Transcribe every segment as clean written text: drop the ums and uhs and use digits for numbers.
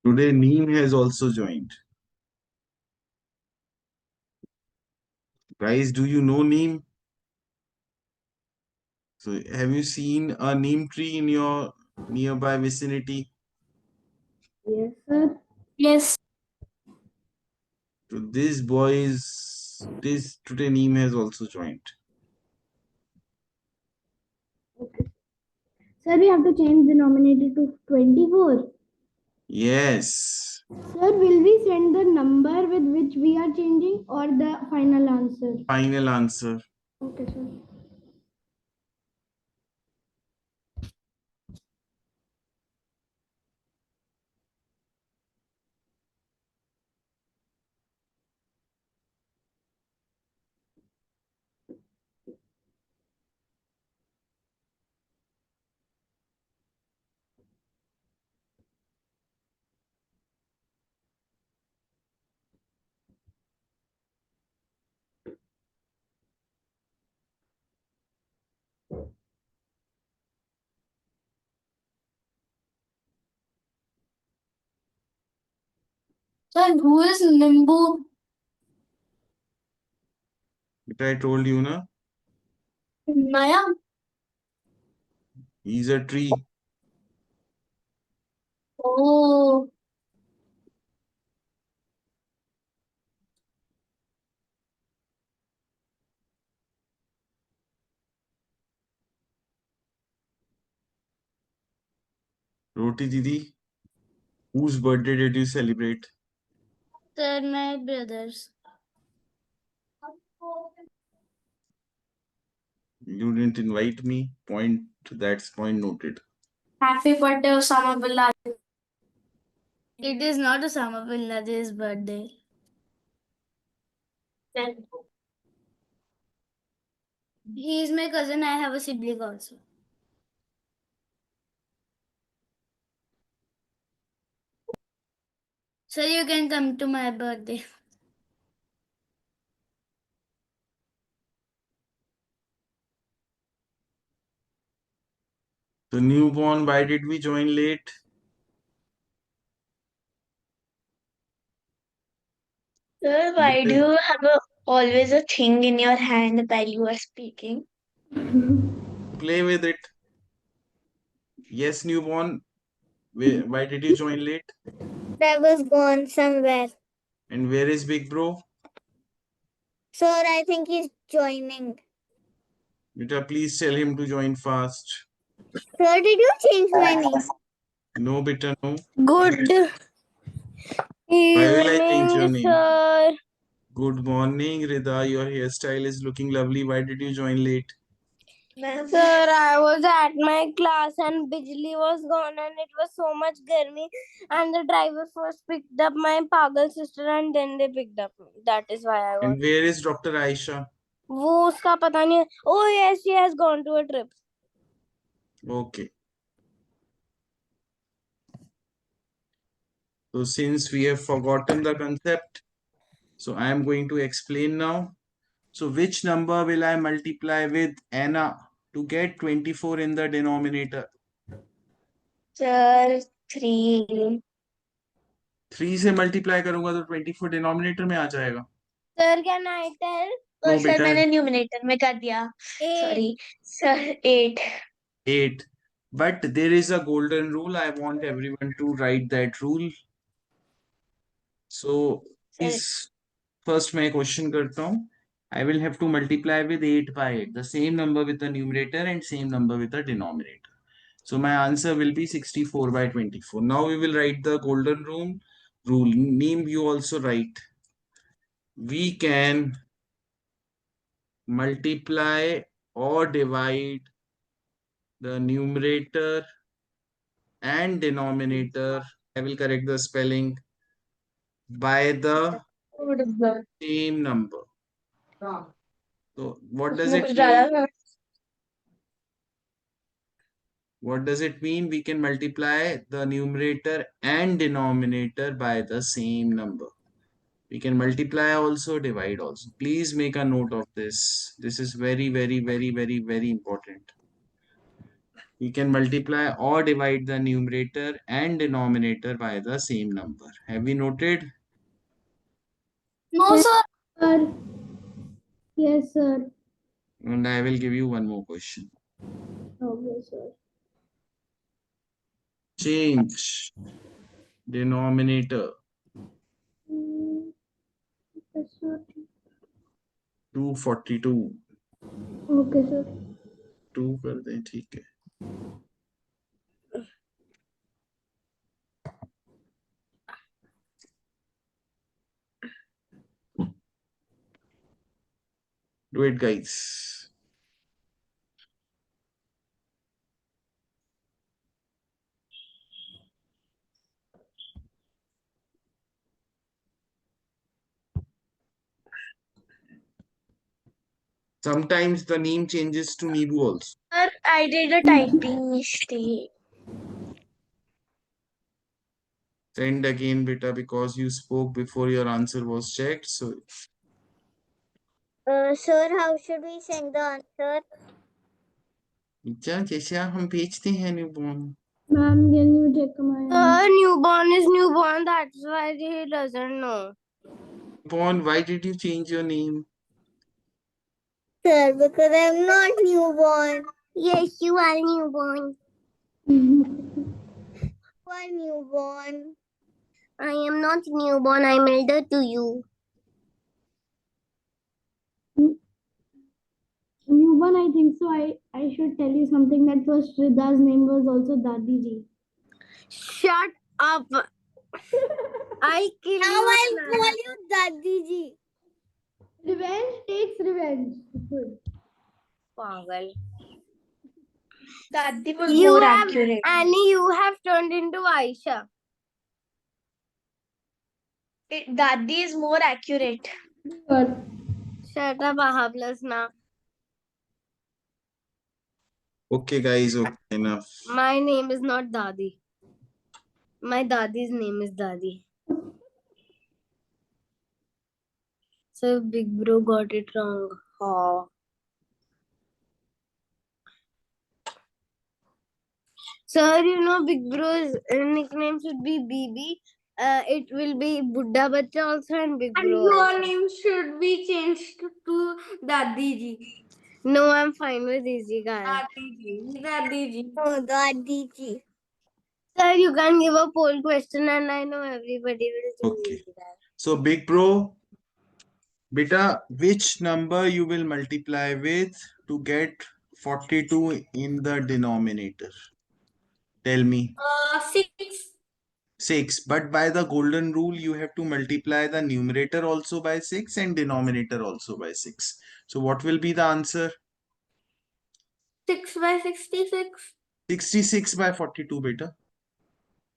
Today, Neem has also joined. Guys, do you know Neem? So, have you seen a neem tree in your nearby vicinity? Yes, sir. Yes. So, this boy is this today Neem has also joined. Okay. Sir, we have to change the denominator to 24. Yes. Sir, will we send the number with which we are changing or the final answer? Final answer. Okay, sir. Sir, who is Limbu? But I told you, na? Maya? He's a tree. Oh. Roti Didi, whose birthday did you celebrate? Sir, my brothers. You didn't invite me. That's point noted. Happy birthday, Osama Bin Laden. It is not Osama Bin Laden's birthday. Then he is my cousin. I have a sibling also. Sir, you can come to my birthday. So, newborn, why did we join late? Sir, why do you have always a thing in your hand while you are speaking? Play with it. Yes, newborn. Why did you join late? I was gone somewhere. And where is big bro? Sir, I think he's joining. Beta, please tell him to join fast. Sir, did you change my name? No, beta, no. Good Why will I change your evening, name? sir. Good morning, Rida. Your hairstyle is looking lovely. Why did you join late? Sir, I was at my class and Bijli was gone and it was so much गर्मी and the driver first picked up my pagal sister and then they picked up me. That is why I got. And where is Dr. Aisha? वो उसका पता नहीं. Oh yes, she has gone to a trip. Okay. So since we have forgotten the concept, so I am going to explain now. So which number will I multiply with Anna to get 24 in the denominator? Sir, 3. 3 से multiply करूंगा तो 24 denominator में आ जाएगा. Sir, can I tell? No, sir beta. मैंने numerator में कर दिया. Sorry. Sir, 8. 8. But there is a golden rule. I want everyone to write that rule. So please, first मैं question करता हूँ. I will have to multiply with 8 by 8. The same number with the numerator and same number with the denominator. So my answer will be 64 by 24. Now we will write the golden rule. Name you also write. We can multiply or divide the numerator and denominator. I will correct the spelling by the same number. So what does it mean? What does it mean? We can multiply the numerator and denominator by the same number. We can multiply also, divide also. Please make a note of this. This is very, very, very, very, very important. we can multiply or divide the numerator and denominator by the same number. Have we noted? No, sir. Sir. Yes, sir. And I will give you one more question. Okay, sir. Change denominator Yes, sir. 242. Okay, sir. 2 कर दें, ठीक है. Do it, guys. Sometimes the name changes to Nibu also. Sir, I did a typing mistake. Send again, beta, because you spoke before your answer was checked. So, Sir, how should we send the answer? जैसे हम भेजते हैं newborn. Ma'am, can you check my Newborn is newborn. That's why he doesn't know. Newborn, why did you change your name? Sir, because I'm not newborn. Yes, you are newborn. You are newborn. I am not newborn. I'm elder to you. newborn? I think so. I should tell you something that first Rida's name was also Dadi ji. Shut up. I kill Now you. I'll call you Dadi ji. Revenge takes revenge. Good. Pagal. Dadi was You more have, accurate. Annie, you have turned into Aisha. Dadi is more accurate. Good. Shut up, Aha plus now. Okay, guys, okay, enough. My name is not Dadi. My Dadi's name is Dadi. So Big Bro got it wrong. Oh. Sir, you know Big Bro's nickname should be BB. It will be Buddha Bacha also and Big And Bro. your also. name should be changed to Dadi ji. No, I'm fine with easy guy. Dadi ji. Dadi ji. Oh, Dadi ji. Sir, you can give a poll question and I know everybody will choose Okay. easy guy. So, big bro, beta, which number you will multiply with to get 42 in the denominator? Tell me. 6. 6. But by the golden rule, you have to multiply the numerator also by 6 and denominator also by 6. So, what will be the answer? 6 by 66. 66 by 42, beta.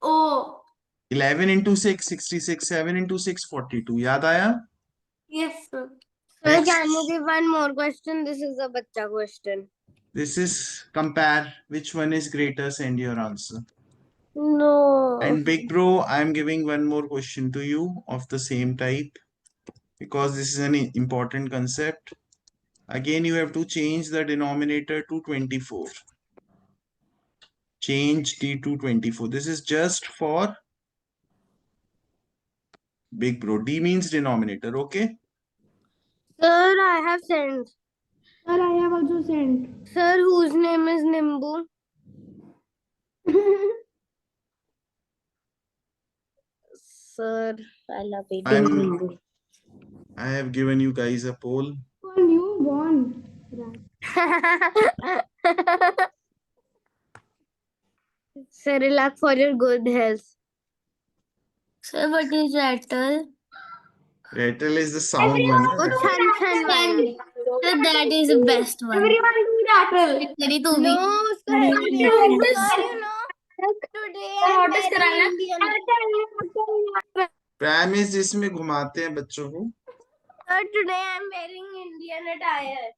Oh. 11 into 6, 66. 7 into 6, 42. Yaad aaya? Yes, sir. Sir, Next. can you give one more question? This is a bacha question. This is compare which one is greater, send your answer. No. And big bro, I'm giving one more question to you of the same type because this is an important concept. Again, you have to change the denominator to 24. Change D to 24. This is just for big bro. D means denominator, okay? Sir, I have sent. Sir, I have also sent. Sir, whose name is Nimbu? Sir, I love eating Nimbu. I have given you guys a poll. For newborn. Right. Cerelac for your good health. Sir, what is rattle? Rattle is the sound one. Oh, chan chan one. Sir, that is the best one. Everyone do rattle. Very too No, big. sir, Very sir, big. you know, today I'm Notice wearing कराना. Indian. Pram is जिसमें घुमाते हैं बच्चों को. Sir, today I'm wearing Indian attire.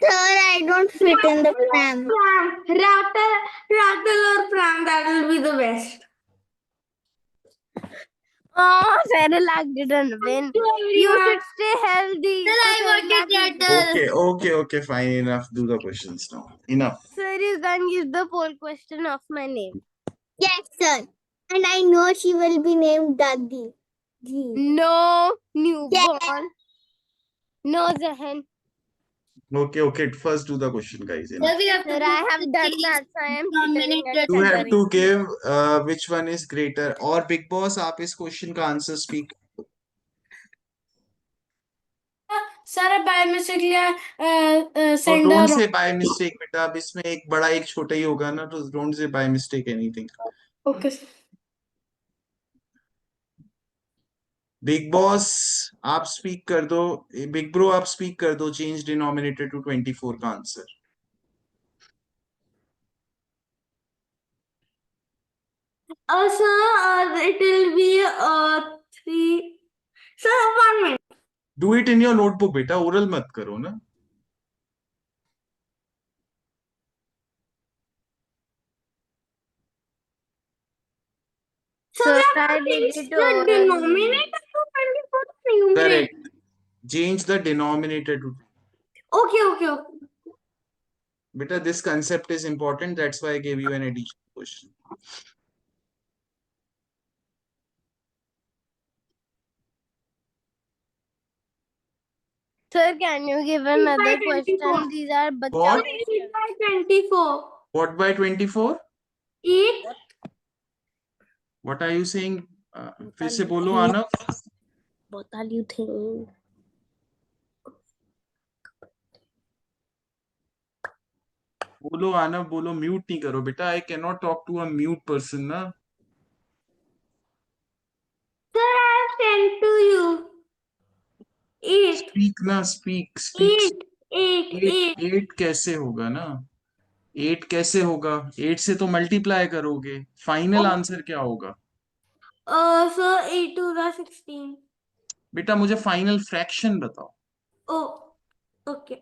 Sir, I don't fit in the pram. Rattle or pram, that will be the best. Oh, Cerelac didn't win. You should stay healthy. Sir, So I Cerelac wanted won. letter. Okay, fine. Enough. Do the questions now. Enough. Sir, you can give the poll question of my name. Yes, sir. And I know she will be named Dadi. No newborn. No Zahan. Okay. First do the question, guys. Sir, Enough. we have to Sir, I have done that, so I am tutoring and You have tutoring. to give which one is greater. और Big Boss आप इस question का answer speak. Sir, by mistake और send don't a say by mistake बेटा. अब इसमें एक बड़ा एक छोटा ही होगा ना, तो don't say by mistake anything. Okay, sir. Big Boss आप speak कर दो. Big Bro आप speak कर दो. Change denominator to 24 का answer. Sir, it will be 3. Sir, 1 minute. Do it in your notebook बेटा. Oral मत करो ना. So Sir, we I have to did change it the orally. denominator to 24 numerator. Correct. Change the denominator to. Okay. Beta, this concept is important. That's why I gave you an additional question. Sir, can you give another question? These are What? bacha 8 by 24. What by 24? 8. What are you saying? फिर से बोलो आनव. What are you think? बोलो आनव बोलो. Mute नहीं करो बेटा. I cannot talk to a mute person ना. Sir, I have sent to you. 8. Speak ना. Speak. 8 कैसे होगा ना. 8 कैसे होगा. 8 से तो मल्टीप्लाई करोगे. फाइनल आंसर क्या होगा. Sir, 8 to the 16. बेटा मुझे फाइनल फ्रैक्शन बताओ. Oh, okay.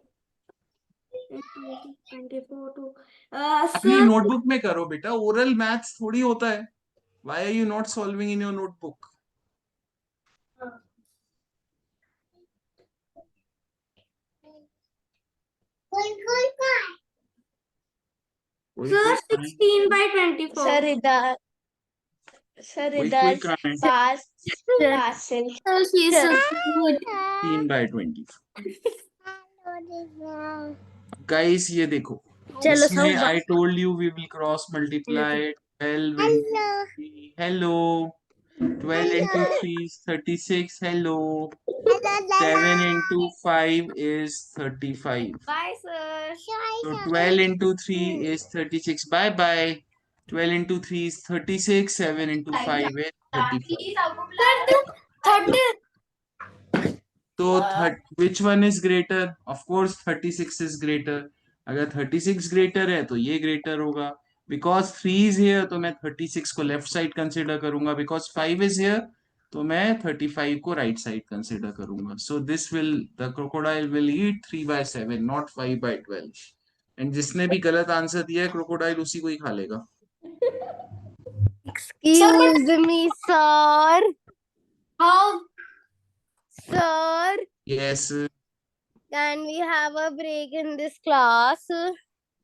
24 to अपनी sir, नोटबुक में करो बेटा. ओरल मैथ्स थोड़ी होता है. Why are you not solving in your notebook? sir 16 by 24. कोई कहाँ है. Sir, she's so good. 16 by 20. Guys, ये देखो. चलो इसमें सब I told you we will cross multiply. 12 into 3. Hello. 12 into 3 is 36. Hello. 7 into 5 is 35. Bye, sir. So 12 into 3 is 36. Bye bye. 12 into 3 is 36. 7 into 5 is 35. 30. So which one is greater? Of course 36 is greater. अगर 36 greater है तो ये greater होगा. Because 3 is here तो मैं 36 को left side consider करूंगा. Because 5 is here तो मैं 35 को right side consider करूंगा. So the crocodile will eat 3 by 7, not 5 by 12. And जिसने भी गलत आंसर दिया है crocodile उसी को ही खा लेगा. Excuse me, sir. How? Sir, Yes. can we have a break in this class?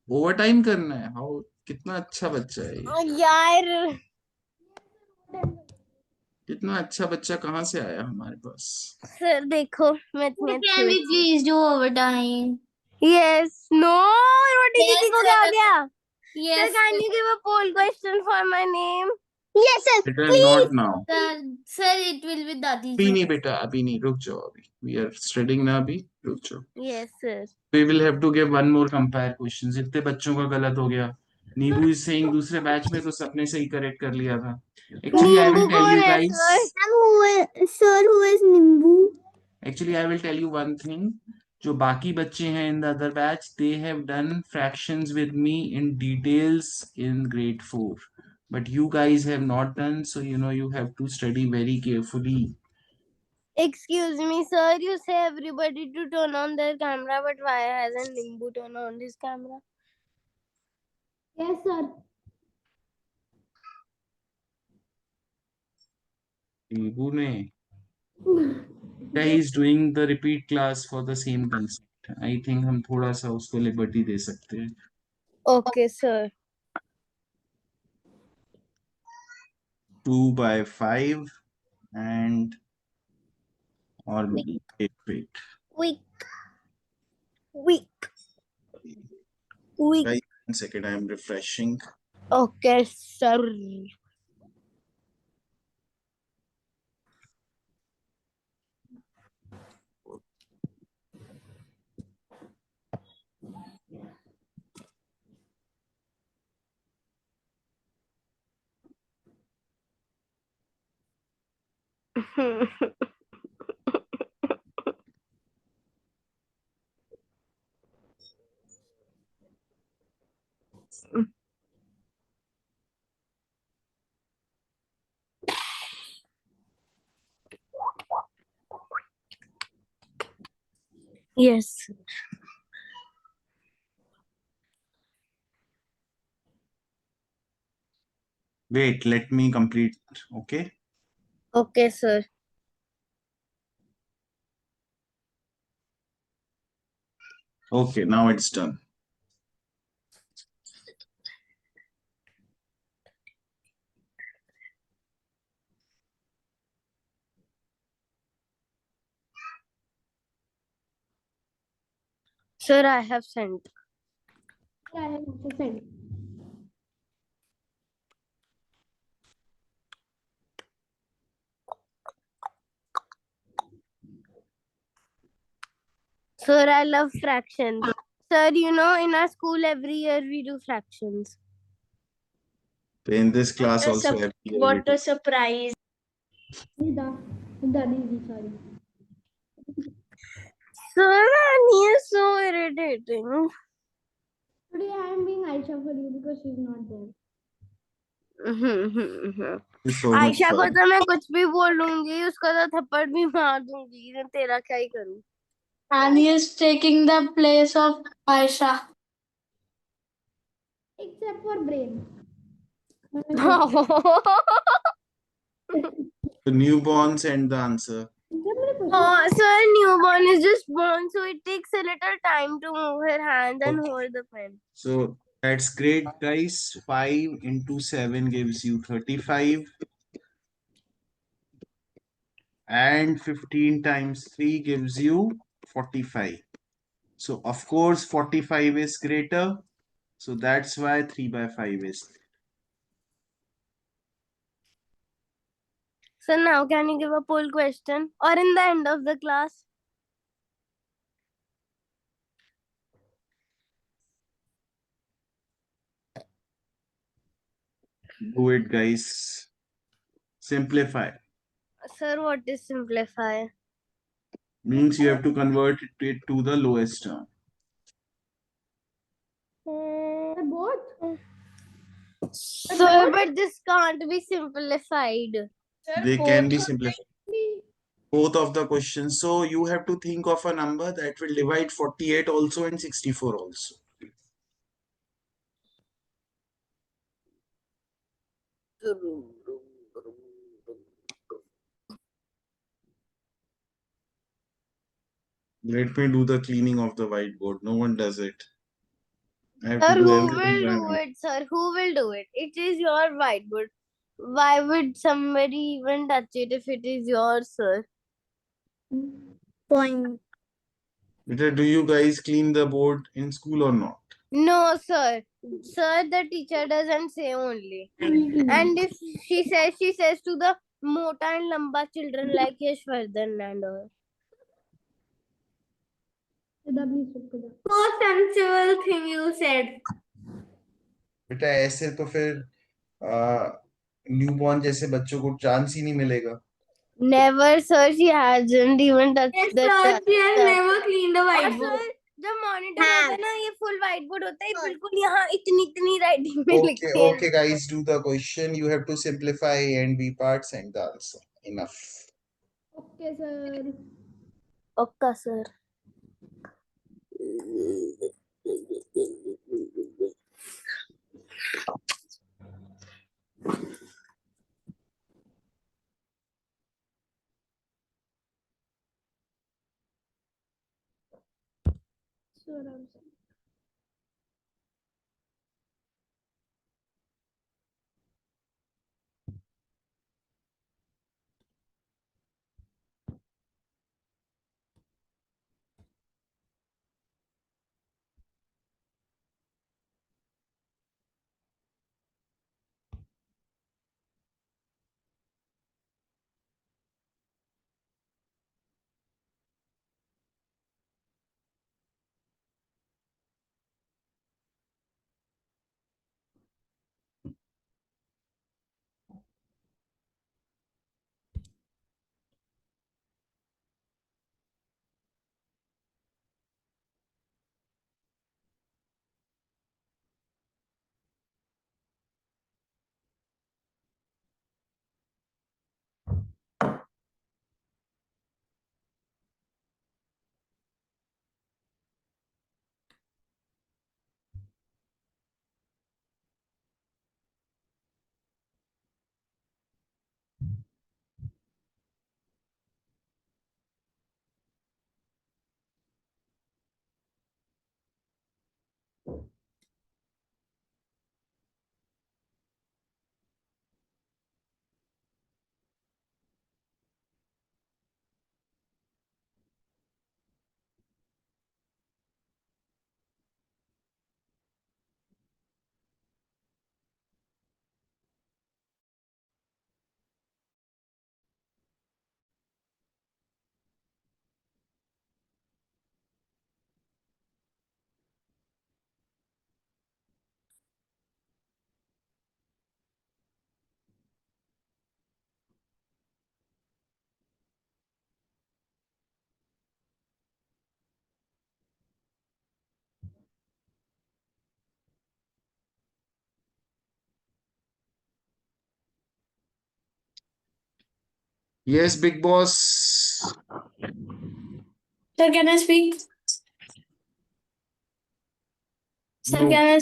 Overtime करना है. How? कितना अच्छा बच्चा है ये. यार कितना अच्छा बच्चा कहाँ से आया हमारे पास. सर देखो मैं इतनी अच्छी Can we बच्ची. please do overtime? Yes. No. Roti Yes, दीदी को क्या हो sir. गया? Sir, Yes, can you give a poll question for my name? Yes, sir. बेटा not now. sir, it will be Dadi. अभी नहीं बेटा. अभी नहीं. रुक जाओ अभी. We are studying ना अभी. रुक जाओ. Yes, sir. We will have to give one more compare questions. इतने बच्चों का गलत हो गया. नीबू is saying दूसरे बैच में तो सबने सही करेक्ट कर लिया था. Actually I will नींबू tell कौन you है guys. Sir? Sir, who is Nimbu? Actually I will tell you one thing. जो बाकी बच्चे हैं in the other batch, they have done fractions with me in details in grade 4. But you guys have not done, so you have to study very carefully. Excuse me, sir. You say everybody to turn on their camera, but why hasn't Nimbu turned on his camera? Yes, sir. Ibu ne. Yeah, he's doing the repeat class for the same concept. I think हम थोड़ा सा उसको liberty दे सकते हैं. Okay, sir. 2 by 5 and or wait. Week. Guys, 1 second, I am refreshing. Okay, sir. Yes. Wait, let me complete. Okay. Okay, sir. Okay, now it's done. Sir, I have sent. I have also sent. Sir, I love fractions. Sir, you know, in our school every year we do fractions. So in this class also, every year we What do. a surprise. Dadi, sorry. Sir, Nani is so irritating. Today I am being Aisha for you because she's not there. It's so much Ayesha को fun. तो मैं कुछ भी बोलूंगी, उसका तो थप्पड़ भी मार दूंगी, तेरा क्या ही करूं. Annie is taking the place of Aisha. Except for brain. The newborns and the answer. Oh, sir, newborn is just born, so it takes a little time to move her hands and hold the pen. So that's great, guys. 5 into 7 gives you 35. And 15 times 3 gives you 45. So of course 45 is greater. So that's why 3 by 5 is. So now can you give a poll question or in the end of the class? Do it, guys. Simplify. Sir, what is simplify? Means you have to convert it to the lowest term. Both? Sir, but this can't be simplified. They can be simplified. Both of the questions. So you have to think of a number that will divide 48 also and 64 also. Let me do the cleaning of the whiteboard. No one does it. I have Sir, to do who everything by will do myself. it, sir? Who will do it? It is your whiteboard. Why would somebody even touch it if it is yours, sir? Point. Do you guys clean the board in school or not? No, sir. Sir, the teacher doesn't say only. And if she says to the Mota and Lamba children like Yashvardhan and all. Most sensible thing you said. बेटा ऐसे तो फिर newborn जैसे बच्चों को chance ही नहीं मिलेगा. Never, sir. She hasn't even touched Yes, the sir, she has stuff. never cleaned the और whiteboard. सर जब मॉनिटर होता है ना ये फुल व्हाइट बोर्ड होता है बिल्कुल यहाँ इतनी इतनी राइटिंग में लिखते हैं. Okay, guys, do the question. You have to simplify A and B parts and the answer. Enough. Okay, sir. Okay sir. sir, also. Yes, big boss. Sir, can I speak? Sir, No, can I?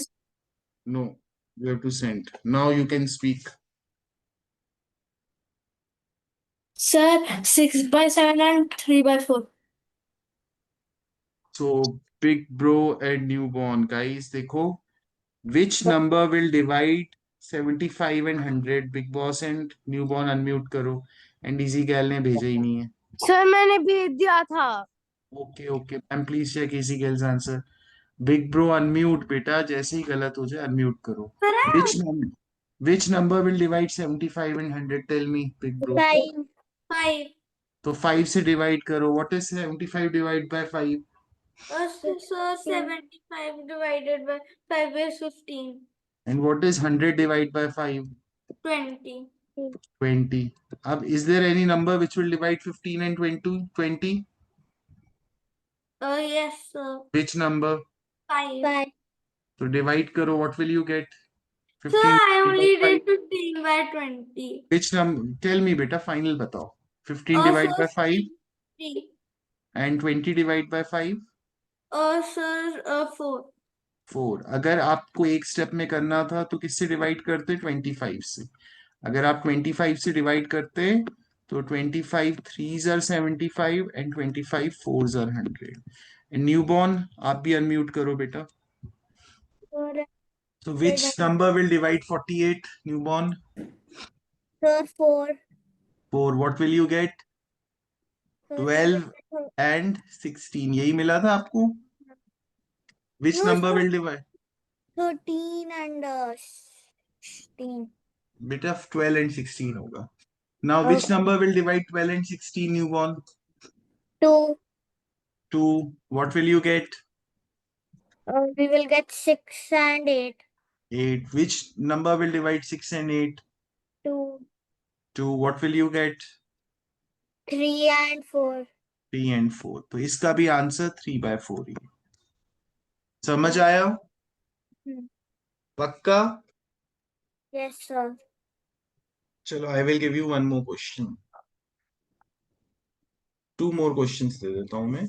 no. You have to send. Now you can speak. Sir, 6/7 and 3/4. So big bro and newborn, guys. देखो, which number will divide 75 and 100? Big boss and newborn unmute करो. And easy girl ने भेजा ही नहीं है. Sir मैंने भेज दिया था. Okay, okay. Ma'am, please check easy girl's answer. Big bro unmute बेटा. जैसे ही गलत हो जाए unmute करो. Which number? Which number will divide 75 and 100? Tell me, big bro. 5. 5. तो 5 से divide करो. What is 75 divided by 5? So 75 divided by 5 is 15. And what is 100 divided by 5? 20. 20. Is there any number which will divide 15 and 20? Yes, sir. Which number? 5. 5. So divide karo. What will you get? Sir, 15 I only divided by did 15 by 20. which number? Tell me, beta. Final batao. 15 divided by 5 3. and 20 divided by 5? Sir, 4. 4. अगर आपको एक step में करना था तो किससे divide करते? 25 से. अगर आप 25 से डिवाइड करते तो 25 3s are 75 and 25 4s are 100. And newborn, आप भी अनम्यूट करो बेटा. So which number will divide 48, newborn? Sir, 4. 4. What will you get? 12 and 16. यही मिला था आपको? Which No, number sir. will divide? 13 and 16. बेटा 12 and 16 होगा. Now which number will divide 12 and 16, newborn? 2. 2. What will you get? We will get 6 and 8. 8. Which number will divide 6 and 8? 2. 2. What will you get? 3 and 4. 3 and 4. तो इसका भी answer 3/4 ही है. समझ आया? पक्का? Yes, sir. चलो, I will give you one more question. 2 more questions दे देता हूं मैं.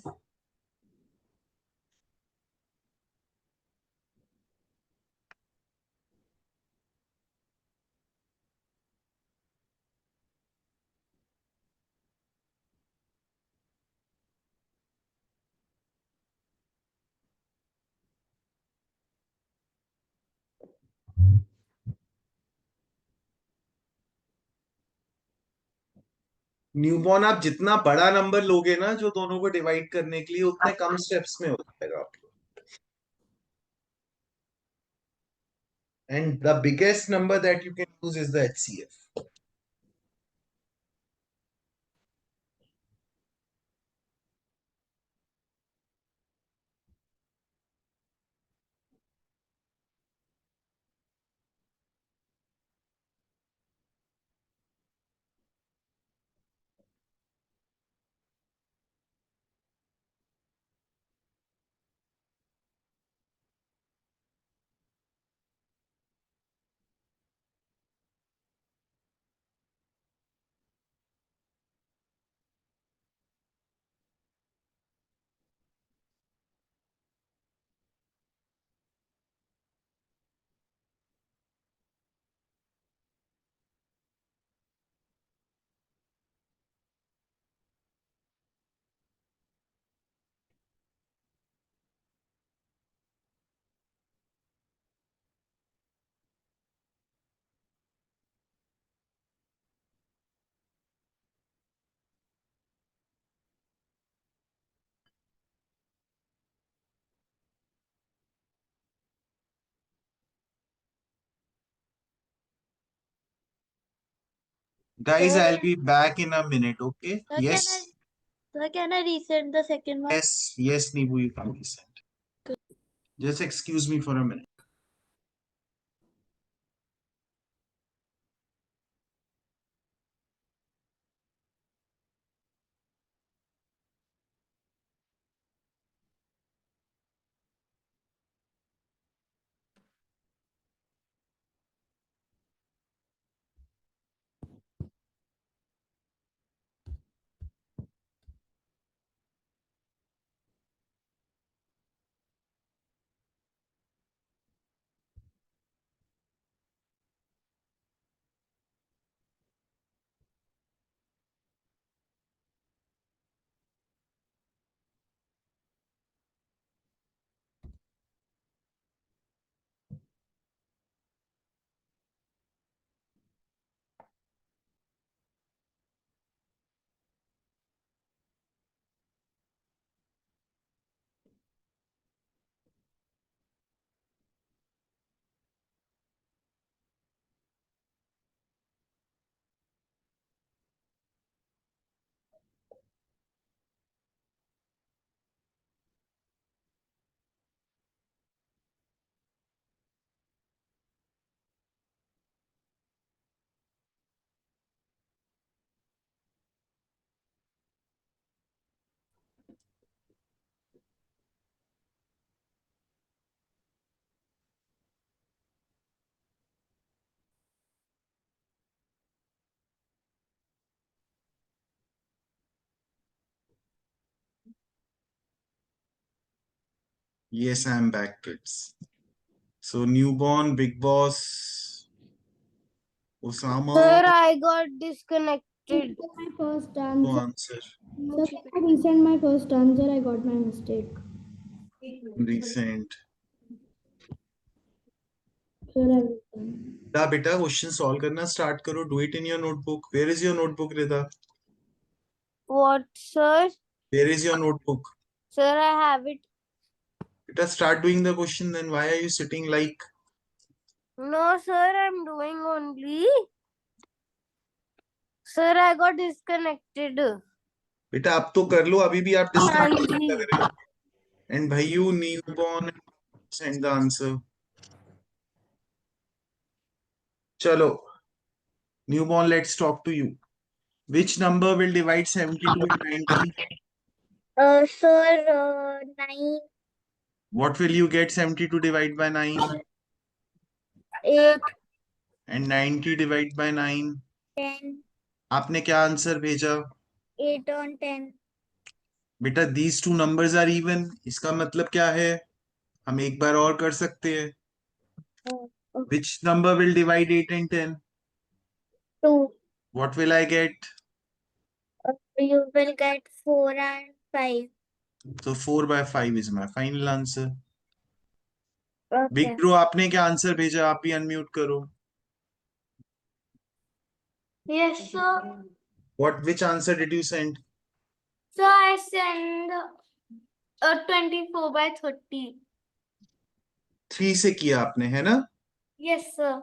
न्यूबॉर्न आप जितना बड़ा नंबर लोगे ना जो दोनों को डिवाइड करने के लिए, उतने कम स्टेप्स में हो जाएगा आप लोग. And the biggest number that you can use is the HCF. Guys, I'll be back in a minute, okay? Sir, Yes, can I resend the second one? yes, Nibu, you can listen. Just excuse me for a minute. Yes, I'm back, kids. So, newborn, big boss, Osama, Sir, I got disconnected. My first to answer. answer. Sir, can I resend my first answer? I got my mistake. Recent. Sir, I will resend. Rida, beta, question solve करना start करो. Do it in your notebook. Where is your notebook, Rida? What, sir? Where is your notebook? Sir, I have it. Beta, start doing the question. Then why are you sitting like? No, sir, I'm doing only. Sir, I got disconnected. बेटा अब तो कर लो, अभी भी आप हाँ disconnect जी। लग रहे हो. एंड भाइयों, न्यूबॉर्न, सेंड द आंसर. चलो, newborn, let's talk to you. Which number will divide 72 and 90? Sir, 9, What will you get 72 divided by 9? 8, And 90 divided by 9? 10, आपने क्या आंसर भेजा? 8 on 10. बेटा, these two numbers are even. इसका मतलब क्या है? हम एक बार और कर सकते हैं. Oh, okay. Which number will divide 8 and 10? 2. What will I get? You will get 4 and 5. So 4 by 5 is my final answer. Big Okay. Bro, आपने क्या आंसर भेजा? आप भी अनम्यूट करो. Yes, sir. Which answer did you send? So I send 24/30. 3 से किया आपने, है ना? Yes, sir.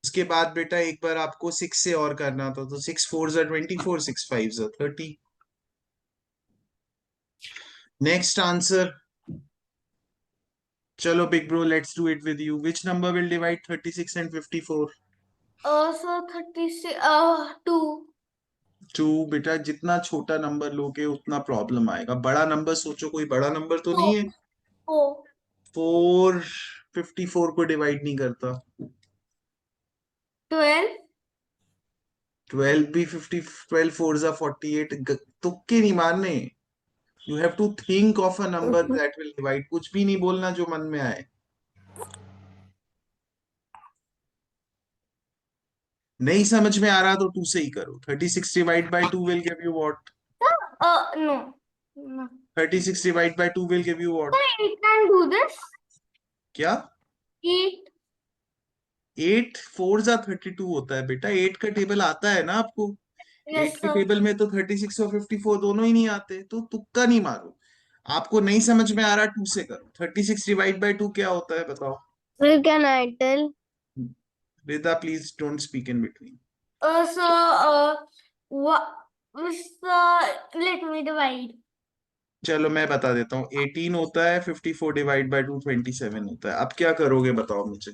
उसके बाद बेटा एक बार आपको 6 से और करना था, तो 6 4s are 24, 6 5s are 30. Next answer. Chalo big bro, let's do it with you. Which number will divide 36 and 54? So 36, 2. 2. बेटा जितना छोटा नंबर लोगे उतना प्रॉब्लम आएगा. बड़ा नंबर सोचो, कोई बड़ा नंबर तो नहीं है. 4. 4 54 को डिवाइड नहीं करता. 12. 12 भी 50, 12 4s are 48. तुक्के नहीं मारने. You have to think of a number that will divide. कुछ भी नहीं बोलना जो मन में आए. नहीं समझ में आ रहा तो 2 से ही करो. 36 divide by 2 will give you what? No. No. 36 divided by 2 will give you what? Sir, you can do this. क्या? 8. 8 4s are 32 होता है बेटा. 8 का टेबल आता है ना आपको? Yes, 8 के sir. टेबल में तो 36 और 54 दोनों ही नहीं आते, तो तुक्का नहीं मारो. आपको नहीं समझ में आ रहा 2 से करो. 36 डिवाइड बाय 2 क्या होता है बताओ? Sir, can I tell? Rida, please don't speak in between. So, what? Let me divide. चलो मैं बता देता हूँ. 18 होता है, 54 डिवाइड बाय 2 27 होता है. अब क्या करोगे बताओ मुझे?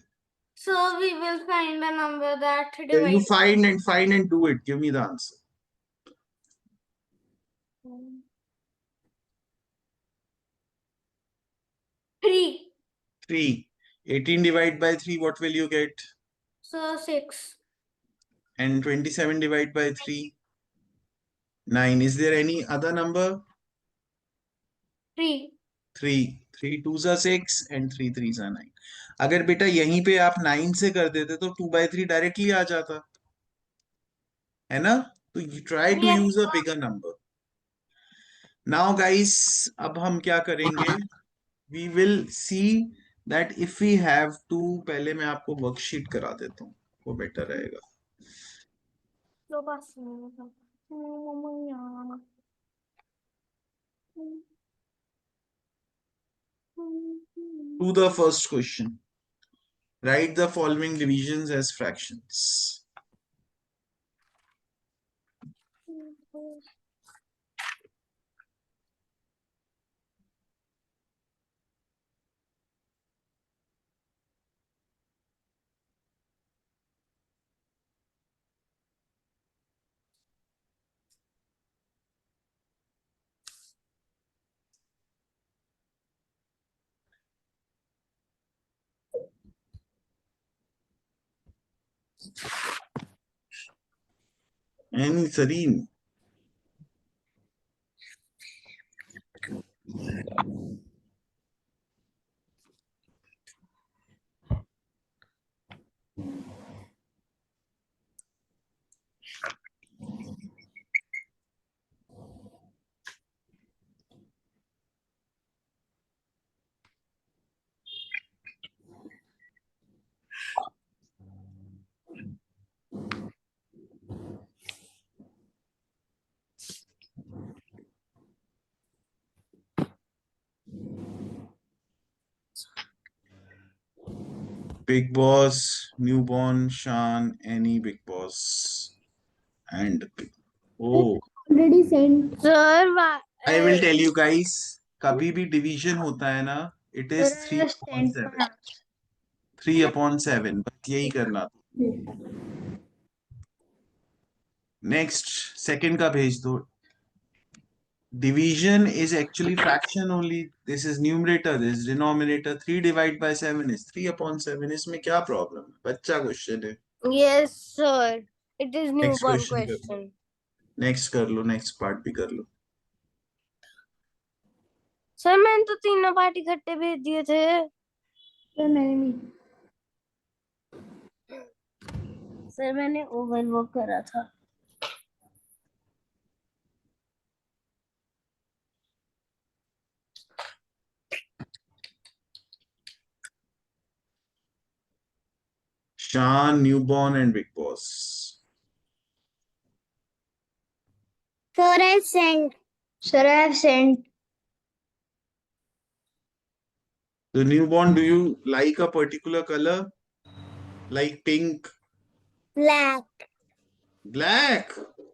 So we will find a number that You divides. find and do it. Give me the answer. 3. 3. 18 divided by 3, what will you get? So 6. And 27 divided by 3? 9. Is there any other number? 3. 3. 3 2s are 6 and 3 3s are 9. अगर बेटा यहीं पे आप 9 से कर देते तो 2/3 directly आ जाता है ना. तो you try to Yes. use a bigger number. Now guys, अब हम क्या करेंगे? We will see that if we have to. पहले मैं आपको वर्कशीट करा देता हूँ, वो बेटर रहेगा. So mamãe. To the first question. Write the following divisions as fractions. And Sareen. Big Boss, Newborn, Shan, Annie, Big Boss, and oh, Already sent. Sir, I will tell you guys. कभी भी division होता है ना, it is 3/7. 3/7. बस यही करना. Next, second का भेज दो. Division is actually fraction only. This is numerator, this is denominator. 3 divided by 7 is 3/7. इसमें क्या problem है? बच्चा question है. yes, sir. It is Next newborn question कर लो. question. Next कर लो, next part भी कर लो. सर मैंने तो तीनों पार्ट इकट्ठे भेज दिए थे. सर मैंने भी. सर मैंने ओवरवर्क करा था. Shan, Newborn, and Big Boss. Sir, I sent. Sir, I have sent. The newborn, do you like a particular color? Like pink, Black. black?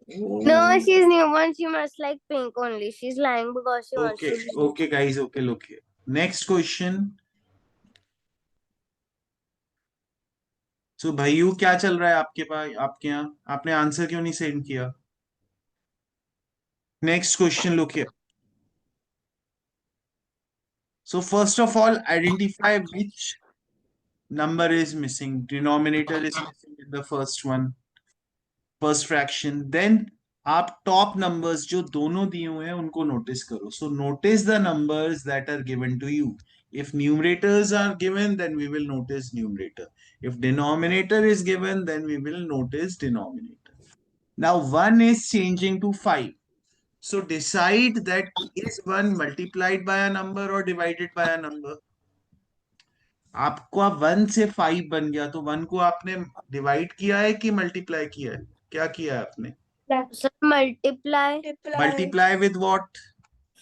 No, Oh. she's newborn. She must like pink only. She's lying because she wants Okay, to be. okay, guys. Okay, okay. Next question. So भाइयों क्या चल रहा है आपके पास, आपके यहाँ? आपने answer क्यों नहीं सेंड किया? Next question, look here. So first of all, identify which number is missing. Denominator is missing in the first one, first fraction. Then आप top numbers जो दोनों दिए हुए हैं उनको notice करो. So notice the numbers that are given to you. If numerators are given, then we will notice numerator. If denominator is given, then we will notice denominator. Now 1 is changing to 5. So decide that is 1 multiplied by a number or divided by a number. आपका 1 से 5 बन गया तो 1 को आपने divide किया है कि मल्टीप्लाई किया है? क्या किया है आपने? So multiply multiply with what?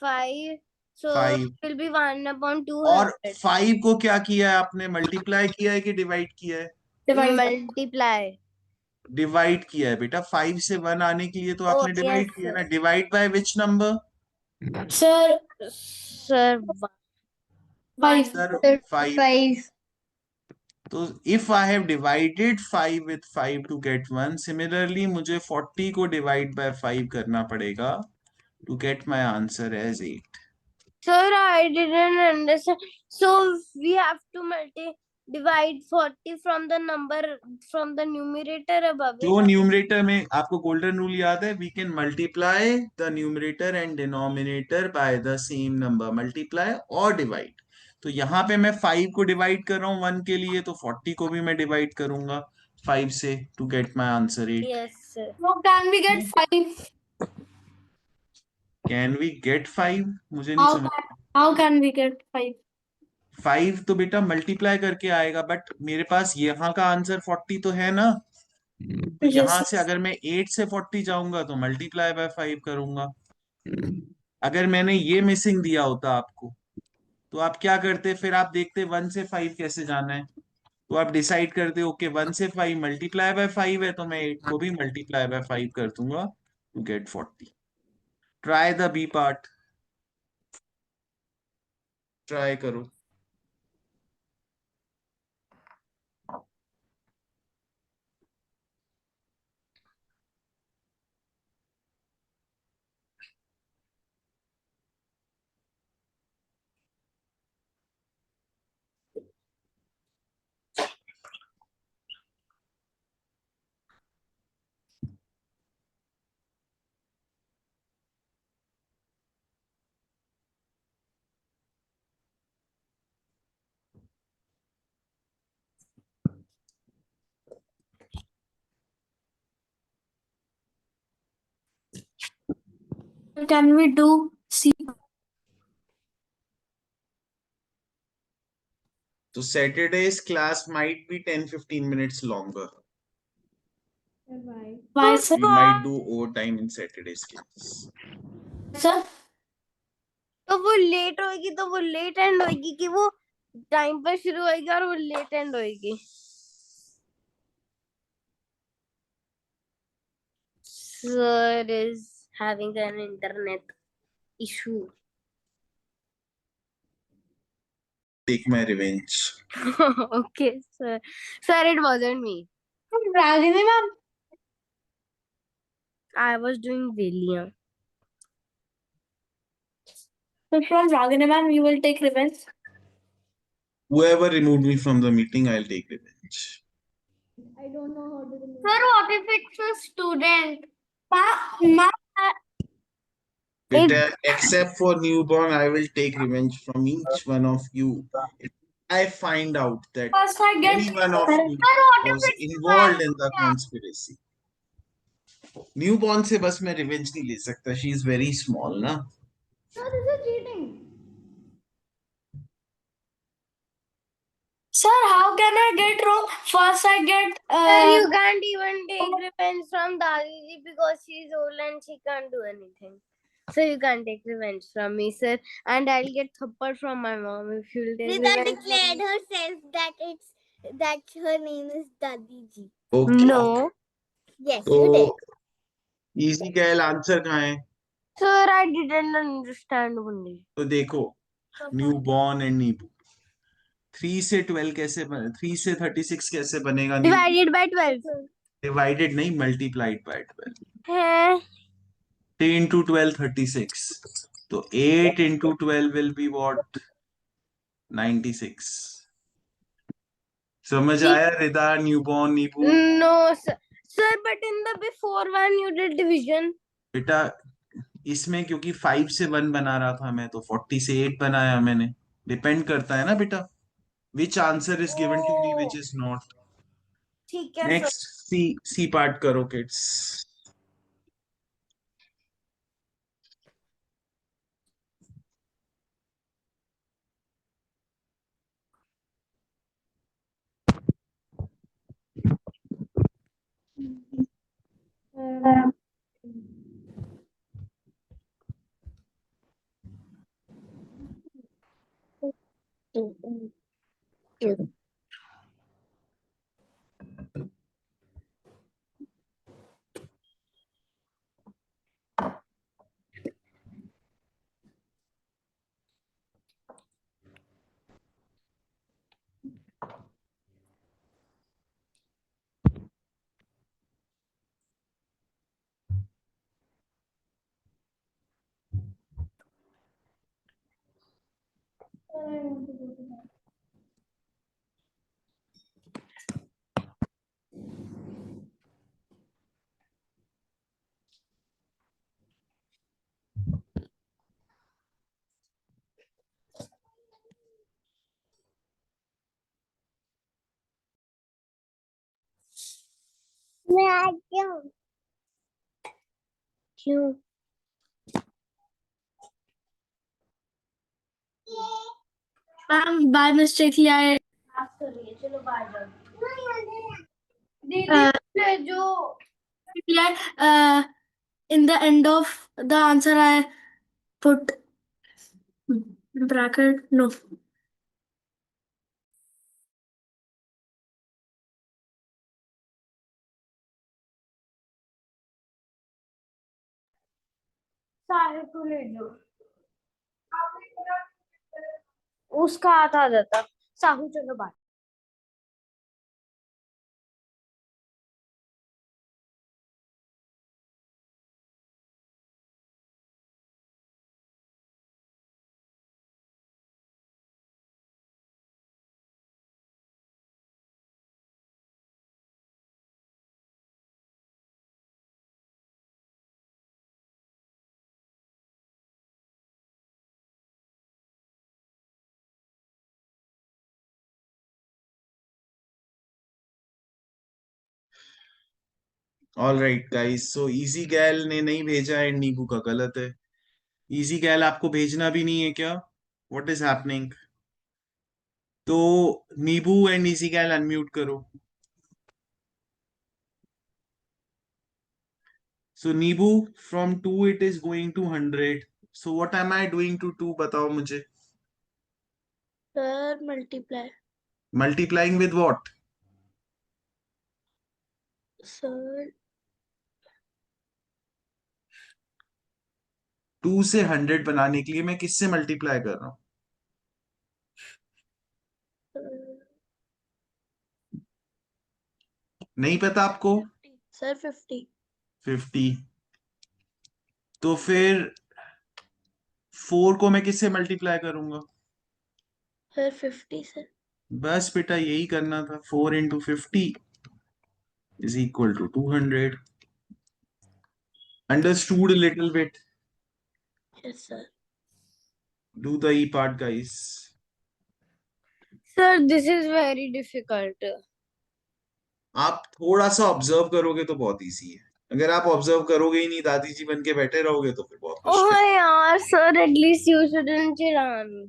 5. So 5. it will be 1/200. और 5 को क्या किया है आपने? मल्टीप्लाई किया है कि डिवाइड किया है? Multiply. डिवाइड किया है बेटा. 5 से 1 आने के लिए तो आपने Oh, डिवाइड yes, किया sir. ना. Divide by which number? Sir, Sir, five. Sir 5. 5. तो if I have divided 5 with 5 to get 1, similarly मुझे 40 को divide by 5 करना पड़ेगा to get my answer as 8. Sir, I didn't understand. So we have to divide 40 from the number from the numerator above जो it. Numerator में आपको golden rule याद है, we can multiply the numerator and denominator by the same number, multiply or divide. तो यहाँ पे मैं 5 को डिवाइड कर रहा हूँ 1 के लिए, तो 40 को भी मैं डिवाइड करूंगा 5 से to get my answer 8. Yes, sir. How can we get 5? Can we get 5? मुझे नहीं समझ. How can we get 5? 5 तो बेटा मल्टीप्लाई करके आएगा, बट मेरे पास यहाँ का आंसर 40 तो है ना. तो यहाँ से अगर मैं 8 से 40 जाऊंगा तो मल्टीप्लाई बाय 5 करूंगा. अगर मैंने ये मिसिंग दिया होता आपको तो आप क्या करते? फिर आप देखते 1 से 5 कैसे जाना है. तो आप डिसाइड करते ओके 1 से 5 मल्टीप्लाई बाय 5 है तो मैं 8 को भी मल्टीप्लाई बाय 5 कर दूंगा to get 40. Try the B part. Try करो. Can we do C? So Saturday's class might be 10-15 minutes longer. Why, sir? We might do overtime in Saturday's class. Sir? तो वो लेट होएगी तो वो late and होएगी कि वो time पर शुरू होएगी और वो लेट एंड होएगी. Sir is having an internet issue. Take my revenge. Okay, sir. Sir, it wasn't me. Ragini ma'am. I was doing William. So from Ragini ma'am, you will take revenge. Whoever removed me from the meeting, I'll take revenge. I don't know how to remove. Sir, what if it's a student? Ma, Beta, except for newborn, I will take revenge from each one of you. If I find out that First I get any one of you was involved in the conspiracy. Newborn से बस मैं revenge नहीं ले सकता. She is very small, ना? Sir, this is cheating. Sir, how can I get wrong? First I get Sir, you can't even take revenge from Dadiji because she's old and she can't do anything. So you can't take revenge from me, sir. And I'll get thappad from my mom if you'll take Rita revenge. declared herself that her name is Dadiji. Okay. No. Yes, you did. तो easy कैल answer कहाँ है? Sir, I didn't understand only. तो देखो, new born and नीबू 3 से 12 कैसे बने, 3 से 36 कैसे बनेगा? Divided by 12. डिवाइडेड नहीं, मल्टीप्लाइड बाय 12। है 3 into 12 36, तो 8 into 12 will be what? 96। समझ आया रिदा? न्यूबॉर्न नीबू? No, sir. Sir, but in the before one you did division. बेटा इसमें क्योंकि 5 से 1 बना रहा था मैं, तो 40 से 8 बनाया मैंने। डिपेंड करता है ना बेटा, which answer is given to me which is not. ठीक है, नेक्स्ट सी पार्ट करो किड्स। मैं आ गया हूँ। क्यों? Ma'am, by mistakenly I चलो बाहर जाओ। Uh, दीदी जो in the end of the answer I put bracket. No. सारे को ले लो। उसका हाथ आ जाता। साहू चलो बाहर। All right guys, so easy गैल ने नहीं भेजा है, नीबू का गलत है। इजी गैल आपको भेजना भी नहीं है क्या? What is happening? तो नीबू एंड इजी गैल अनम्यूट करो। सो नीबू, from 2 it is going to 100, so what am I doing to 2? बताओ मुझे। Sir multiply. Multiplying with what? Sir 2 से 100 बनाने के लिए मैं किससे मल्टीप्लाई कर रहा हूं? नहीं पता आपको? सर 50। 50। तो फिर 4 को मैं किससे मल्टीप्लाई करूंगा? Sir 50 sir. बस बेटा यही करना था, 4 into 50 is equal to 200. Understood a little bit? Yes sir. Do the E part guys. Sir this is very difficult. आप थोड़ा सा ऑब्जर्व करोगे तो बहुत इजी है। अगर आप ऑब्जर्व करोगे ही नहीं, दादी जी बन के बैठे रहोगे, तो फिर बहुत ओह मुश्किल। यार सर एटलीस्ट यू शुडंट चिढ़ा me.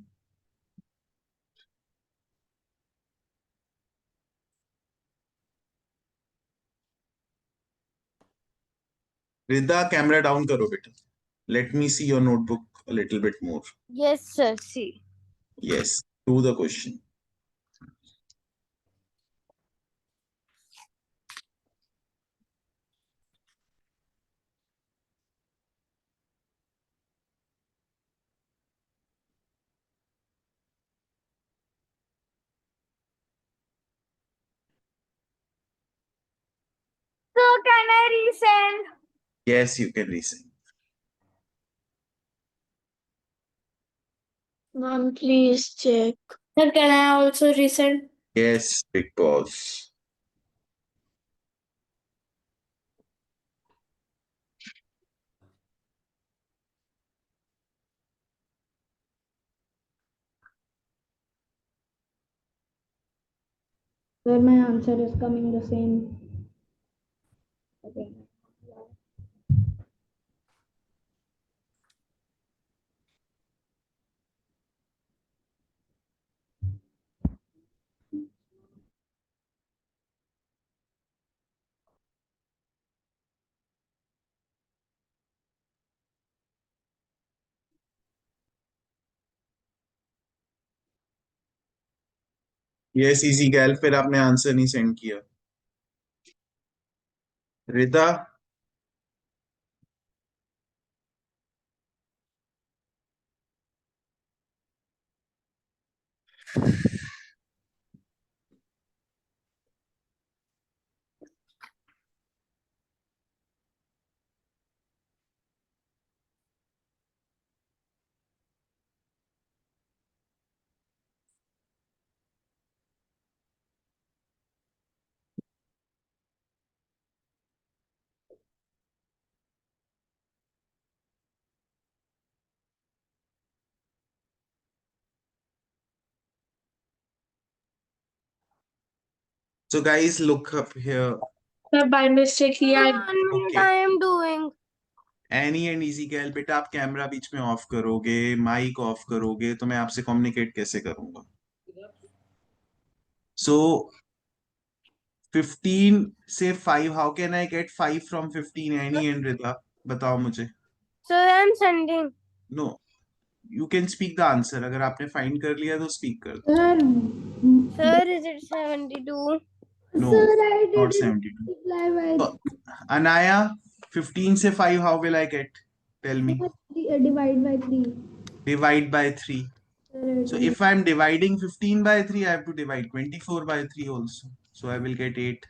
Rida, camera down karo beta. Let me see your notebook a little bit more. Yes, sir. See. Yes, do the question. So can I resend? Yes, you can resend. Mom, please check. Sir, can I also resend? Yes, big boss. Where my answer is coming the same. Okay. Yes, easy gal. फिर आपने answer नहीं send किया. Rida, so guys, look up here. Sir, by mistake, Sir, I 1 minute Okay. I am doing. Any and इजी गैल, बेटा आप camera बीच में of करोगे, माइक ऑफ करोगे, तो मैं आपसे कम्युनिकेट कैसे करूंगा? सो 15 से 5, how can I get 5 from 15? Any and Rida, बताओ मुझे. Sir, I am sending. No, you can speak the answer. अगर आपने फाइंड कर लिया तो स्पीक कर दो. Sir, Sir, is it 72? No, sir, I not didn't 72. multiply by Anaya, 15 से 5 how will I get? Tell me. divide by 3. Divide by 3. Sir, So if I'm dividing 15 by 3, I have to divide 24 by 3 also. So I will get 8.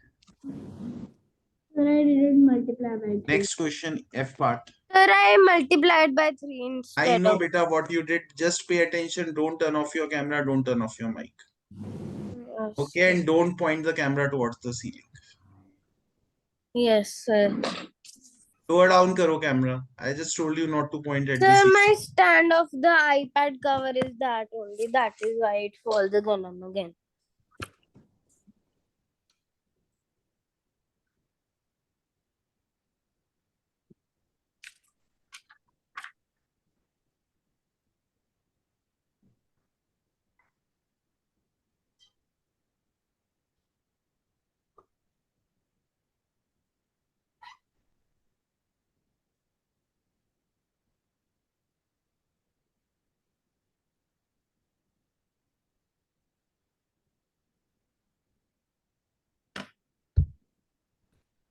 sir, I didn't multiply by 3. Next question, F part. Sir, I multiplied by 3 I instead know, of. beta, what you did. Just pay attention. Don't turn off your camera. Don't turn off your mic. Yes, Okay, and don't point the camera towards the ceiling. yes, sir. Lower down karo camera. I just told you not to point at the Sir, ceiling. my stand of the iPad cover is that only. That is why it falls again and again.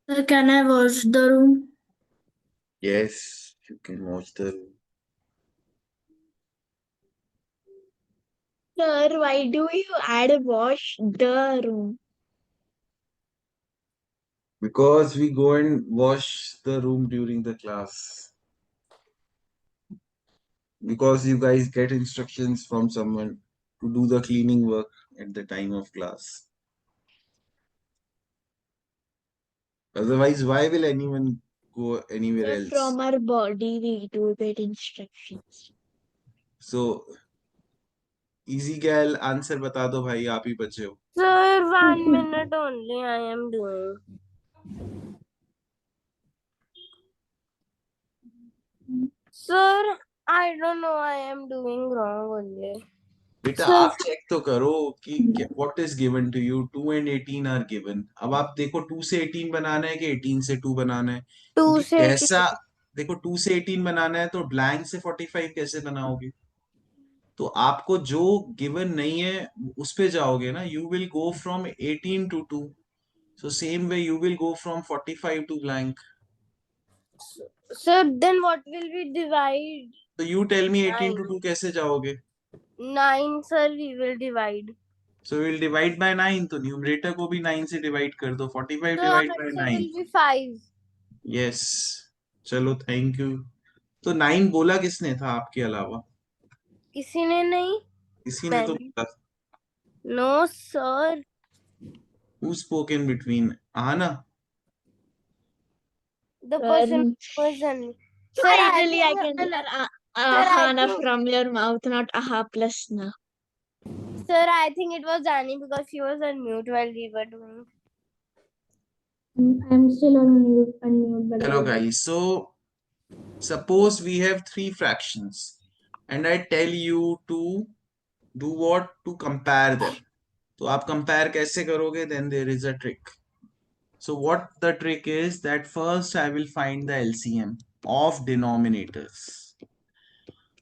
Sir, can I watch the room? Yes, you can watch the room. Sir, why do you add wash the room? Because we go and wash the room during the class. Because you guys get instructions from someone to do the cleaning work at the time of class. Otherwise, why will anyone go anywhere Sir, else? from our body, we do get instructions. So, easy gal, answer बता दो भाई, आप ही बचे हो. Sir, 1 minute only I am doing. Sir, I don't know. I am doing wrong only. बेटा Sir, आप check तो करो कि what is given to you. 2 and 18 are given. अब आप देखो 2 से 18 बनाना है कि 18 से 2 बनाना है, 2 क्योंकि से जैसा देखो 2 से 18 बनाना है तो ब्लैंक से 45 कैसे बनाओगे? तो आपको जो गिवन नहीं है उस पे जाओगे ना। You will go from 18 to 2, so same way you will go from 45 to blank. Sir, then what will we divide? So you tell me 18 to 9. 2 कैसे जाओगे? 9, sir, we will divide. So we'll divide by 9, तो numerator को भी 9 से divide कर दो। 45 So divide by answer 9। will be 5. Yes, चलो thank you. तो 9 बोला किसने था आपके अलावा? किसी ने नहीं? किसी ने तो मैंने। बोला। No, sir. Who spoke in between? Ahana? The person was on. Sir, Ideally, I can sir, hear I Hana think, from your mouth, not aha plus na. sir, I think it was Annie because she was on mute while we were doing. I'm still on unmute, but Hello guys, so suppose we have 3 fractions and I tell you to do what? To compare them. तो आप compare कैसे करोगे? Then there is a trick. So what the trick is that first I will find the LCM of denominators.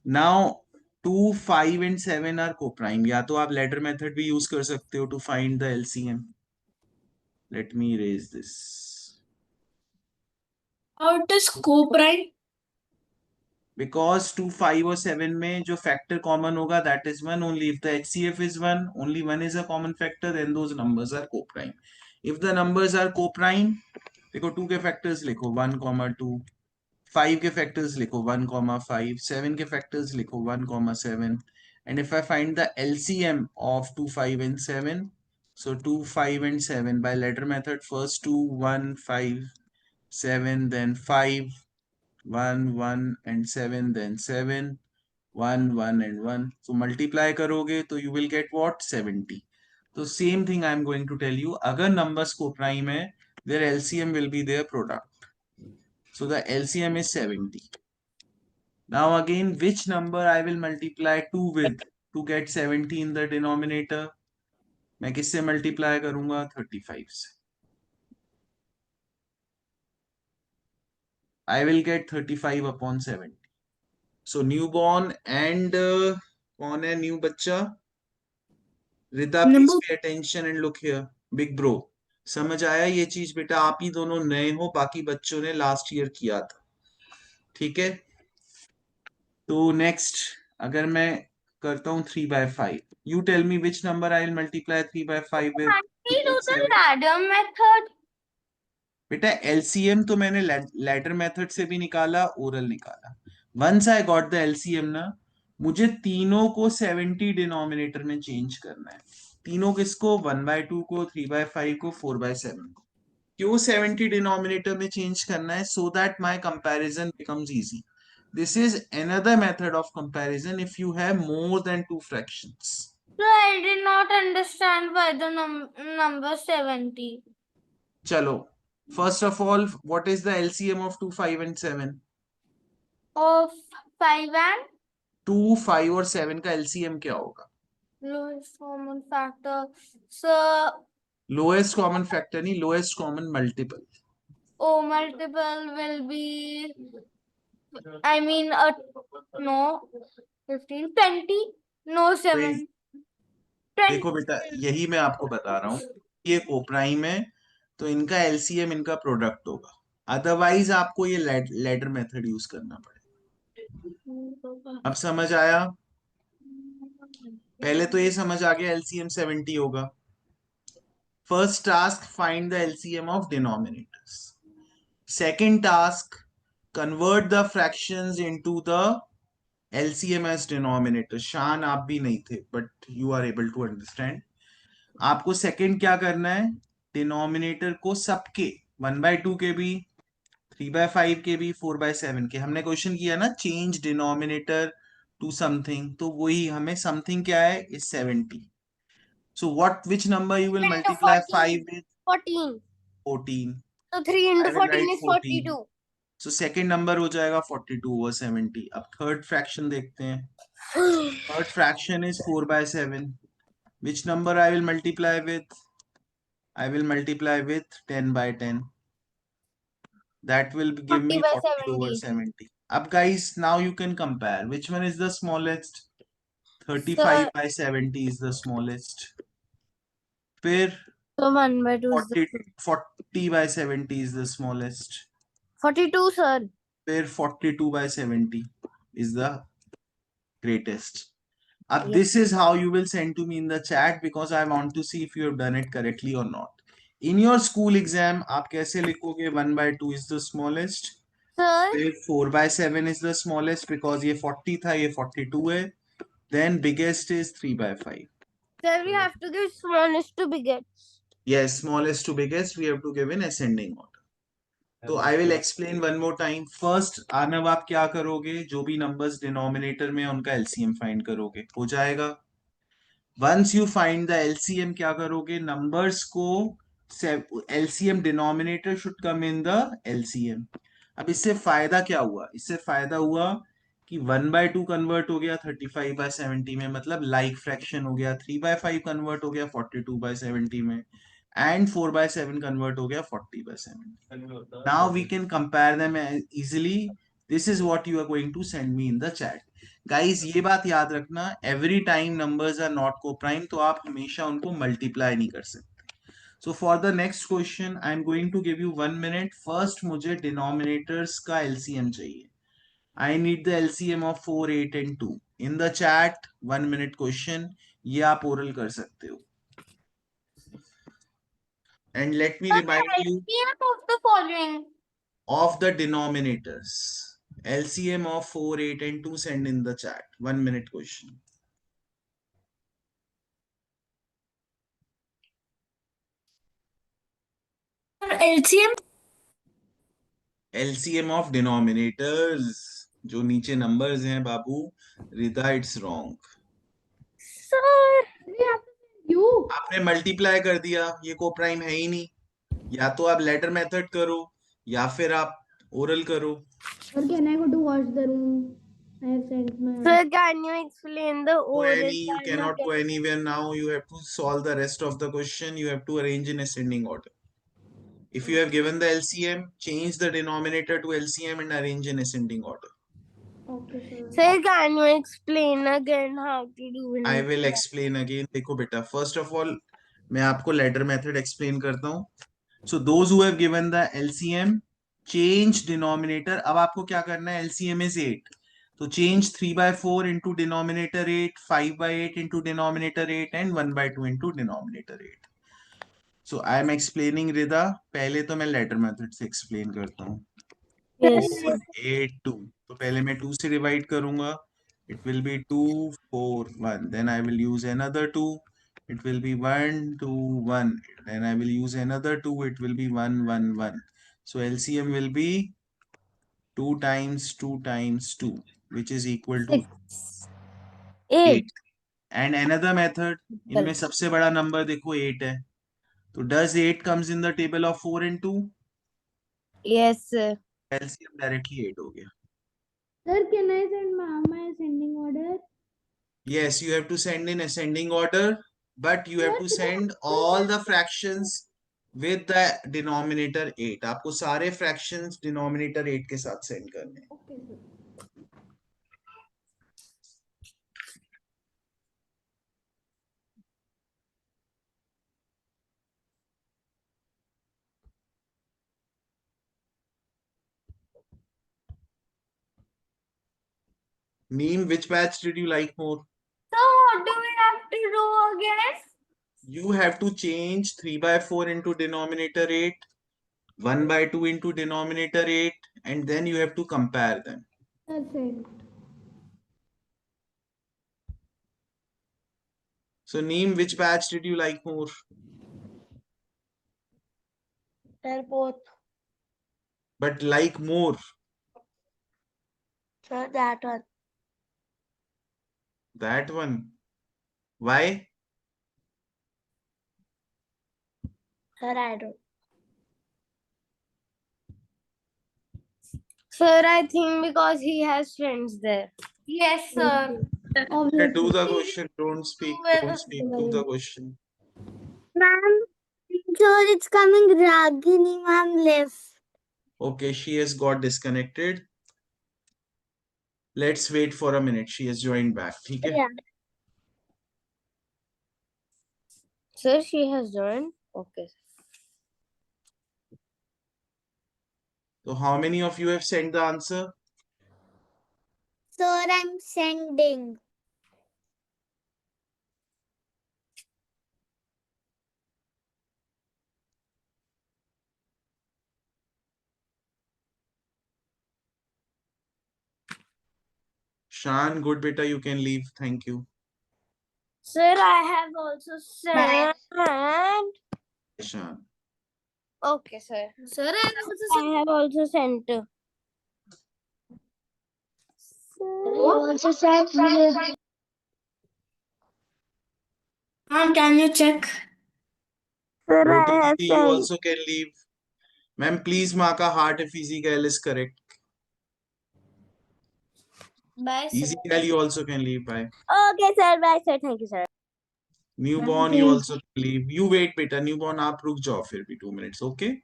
Now 2, 5 and 7 are co-prime. या तो आप ladder method भी use कर सकते हो to find the LCM. Let me erase this. How it is co-prime? Because 2, 5 और 7 में जो factor common होगा that is 1 only. If the HCF is 1, only 1 is a common factor, then those numbers are co-prime. If the numbers are co-prime, देखो 2 के factors लिखो 1, 2, 5 के factors लिखो 1, 5, 7 के factors लिखो 1, 7. And if I find the LCM of 2, 5 and 7, so 2, 5 and 7 by ladder method, first 2, 1, 5, 7, then 5, 1, 1 and 7, then 7, 1, 1 and 1. So multiply करोगे तो you will get what? 70. So same thing I am going to tell you. अगर numbers को prime है, their LCM will be their product. So the LCM is 70. Now again, which number I will multiply 2 with to get 70 in the denominator? मैं किससे multiply करूंगा? 35 से. I will get 35 upon 70. So newborn and कौन है new बच्चा? Rita, please pay attention and look here. Big bro. समझ आया ये चीज बेटा? आप ही दोनों नए हो, बाकी बच्चों ने लास्ट ईयर किया था। ठीक है, तो नेक्स्ट अगर मैं करता हूं 3/5, you tell me which number I will multiply 3/5 with. We do the ladder method. बेटा एलसीएम तो मैंने लैडर मेथड से भी निकाला, ओरल निकाला। Once I got the LCM ना, मुझे तीनों को 70 डिनोमिनेटर में चेंज करना है। तीनों किसको? 1/2 को, 3/5 को, 4/7 को। क्यों 70 डिनोमिनेटर में चेंज करना है? So that my comparison becomes easy. This is another method of comparison if you have more than 2 fractions. So I did not understand why the number 70. चलो, first of all what is the LCM of 2, 5 and 7? Of 5 and 2, 5 और 7 का LCM क्या होगा? lowest common factor. So lowest common factor नहीं, lowest common multiple. O multiple will be, I mean, no, 15, 20, no, 7, 10. देखो बेटा, यही मैं आपको बता रहा हूँ, ये कोप्राइम है तो इनका एलसीएम इनका प्रोडक्ट होगा। अदरवाइज आपको ये लैडर मेथड यूज करना पड़ेगा। अब समझ आया? पहले तो ये समझ आ गया एलसीएम 70 होगा। First task, find the LCM of denominators. Second task, convert the fractions into the LCM as denominator. Shaan आप भी नहीं थे but you are able to understand. आपको सेकंड क्या करना है? डिनोमिनेटर को सबके 1/2 के भी, 3/5 के भी, 4/7 के, हमने क्वेश्चन किया ना चेंज डिनोमिनेटर टू समथिंग, तो वही हमें समथिंग क्या है? Is 70. So what, which number you will 3 into multiply 14. 5 with? 14. 14. So 3 into I will 14 write is 14. 42. So second number हो जाएगा 42/70. अब थर्ड फ्रैक्शन देखते हैं। Third fraction is 4 by 7. Which number I will multiply with? I will multiply with 10 by 10. That will give 40 me by 40 over 70. 70. Up guys, now you can compare. Which one is the smallest? 35 Sir, by 70 is the smallest. फिर so 1 by 2 is 40, 40 by 70 is the smallest. 42, sir. फिर 42 by 70 is the greatest. Now, Yes. this is how you will send to me in the chat because I want to see if you have done it correctly or not. In your school exam, आप कैसे लिखोगे 1 by 2 is the smallest. Sir, फिर 4 by 7 is the smallest because ये 40 था, ये 42 है. Then biggest is 3 by 5. sir, we have to give smallest to biggest. Yes, smallest to biggest, we have to give in ascending order. तो I will explain one more time. First, आनव आप क्या करोगे? जो भी numbers denominator में उनका LCM find करोगे. हो जाएगा. Once you find the LCM क्या करोगे? Numbers को LCM denominator should come in the LCM. अब इससे फायदा क्या हुआ? इससे फायदा हुआ कि 1 by 2 कन्वर्ट हो गया 35 by 70 में, मतलब लाइक फ्रैक्शन हो गया. 3 by 5 कन्वर्ट हो गया 42 by 70 में, and 4 by 7 कन्वर्ट हो गया 40 by 70. Now we can compare them easily. This is what you are going to send me in the chat. Guys, ये बात याद रखना, every time numbers are not co-prime तो आप हमेशा उनको multiply नहीं कर सकते. So for the next question, I am going to give you 1 minute. First मुझे denominators का LCM चाहिए. I need the LCM of 4, 8 and 2. In the chat, 1 minute question. ये आप oral कर सकते हो. And let me remind you LCM of the following. of the denominators. LCM of 4, 8 and 2 send in the chat. 1 minute question. LCM. LCM of denominators. जो नीचे numbers हैं बाबू, रिदा it's wrong. Sir, You. आपने multiply कर दिया, ये को prime है ही नहीं. या तो आप लेटर मेथड करो या फिर आप ओरल करो. Or can I go to wash the room? I have sent my. sir, can you explain the So oral you side cannot go again? anywhere now. You have to solve the rest of the question. You have to arrange in ascending order. If you have given the LCM, change the denominator to LCM and arrange in ascending order. Okay, sir. Sir, can you explain again how to do it? I will explain again. देखो बेटा, first of all, मैं आपको ladder method explain करता हूँ. So those who have given the LCM, change denominator. अब आपको क्या करना है? LCM is 8. So change 3 by 4 into denominator 8, 5 by 8 into denominator 8 and 1 by 2 into denominator 8. So I am explaining Rida. पहले तो मैं ladder method से explain करता हूँ. Yes. 4, 8, 2. तो पहले मैं 2 से divide करूंगा. It will be 2, 4, 1. Then I will use another 2. It will be 1, 2, 1. Then I will use another 2. It will be 1, 1, 1. So LCM will be 2 times 2 times 2, which is equal to 8. And another method, इनमें सबसे बड़ा number देखो 8 है. तो does 8 comes in the table of 4 and 2? Yes, sir. LCM directly 8 हो गया. Sir, can I send my ascending order? Yes, you have to send in ascending order, but you have to send all the fractions with the denominator 8. आपको सारे fractions denominator 8 के साथ send करने हैं. Okay, sir. Neem, which batch did you like more? So what do we have to do again? You have to change 3 by 4 into denominator 8, 1 by 2 into denominator 8, and then you have to compare them. That's it. So Neem, which batch did you like more? Sir, both. But like more? Sir, that one. That one. Why? Sir, I don't. Sir, I think because he has friends there. Yes, sir. Do Obviously. the question. Don't speak. Don't speak. Do the question. Ma'am, so it's coming Ragini ma'am left. Okay, she has got disconnected. Let's wait for a minute. She has joined back. ठीक है? Yeah. Sir, she has joined. Okay. So how many of you have sent the answer? Sir, I'm sending. Shan, good beta, you can leave. Thank you. Sir, I have also sent. Shan. Okay, sir. Sir, I also I have also sent. Also sent. Ma'am, can you check? Sir, Roti I have Didi, you sent. also can leave. Ma'am, please mark a heart if easy gal is correct. Bye, sir. Easy gal, you also can leave. Bye. Okay, sir. Bye, sir. Thank you, sir. Newborn, you also can leave. You wait, beta. Newborn, आप रुक जाओ फिर भी 2 minutes, okay?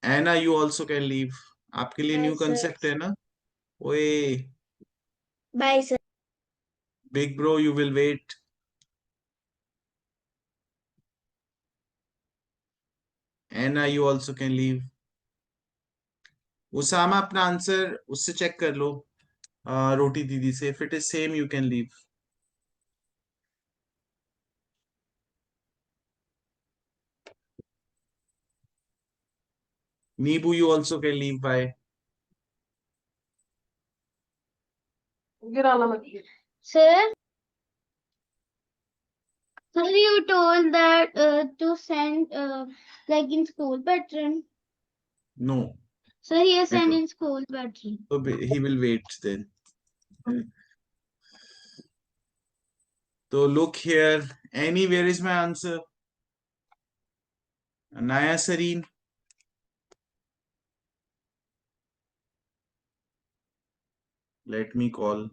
Anna, you also can leave. आपके लिए new concept है ना? ओए, Bye, sir. big bro, you will wait. Anna, you also can leave. Usama अपना आंसर उससे चेक कर लो रोटी दीदी से. If it is same, you can leave. Neebu, you also can leave. Bye. Sir, sir, you told that to send like in school pattern. No. Sir, he has I sent don't. in school pattern. So he will wait then. So look here. Annie, where is my answer? Naya Sareen. Let me call.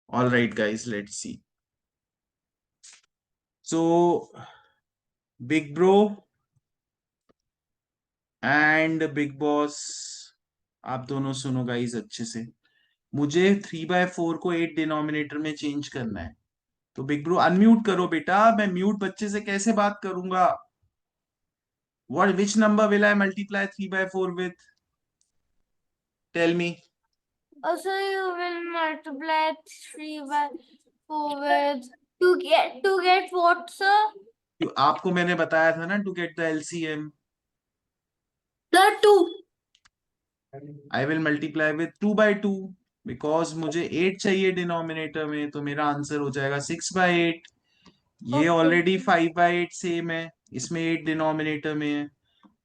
All right, guys, let's see. So, Big Bro and Big Boss, आप दोनों सुनो guys अच्छे से. मुझे 3/4 को 8 denominator में change करना है. तो बिग ब्रो अनम्यूट करो बेटा. मैं म्यूट बच्चे से कैसे बात करूंगा? Which number will I multiply 3/4 with? Tell me. Also, you will multiply 3/4 with to get what, sir? आपको मैंने बताया था ना, to get the LCM. The 2. I will multiply with 2/2 because मुझे 8 चाहिए डिनोमिनेटर में, तो मेरा आंसर हो जाएगा 6/8. ये ऑलरेडी 5/8 सेम है, इसमें 8 डिनोमिनेटर में है.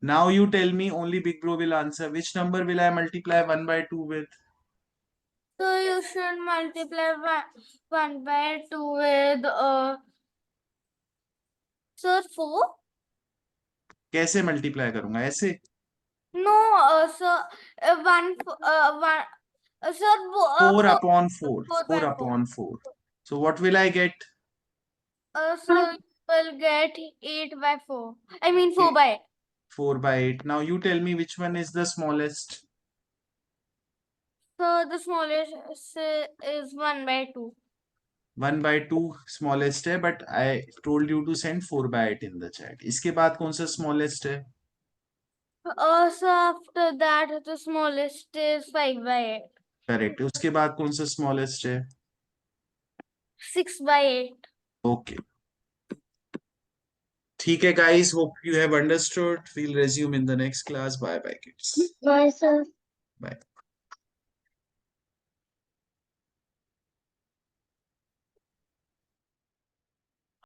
Now you tell me, only Big Bro will answer. Which number will I multiply 1/2 with? So you should multiply 1/2 with sir 4. कैसे मल्टीप्लाई करूंगा? ऐसे? No, sir, one sir 4 upon 4. 4 4/4. upon 4. So what will I get? So you will get 8/4. I mean 4/8. 4/8. Now you tell me which one is the smallest. So the smallest is 1/2. 1/2 smallest है, but I told you to send 4/8 in the chat. इसके बाद कौन सा smallest है? So after that, the smallest is 5/8. Correct. उसके बाद कौन सा smallest है? 6/8. Okay. ठीक है guys, hope you have understood. We'll resume in the next class. Bye bye kids. Bye, sir. Bye.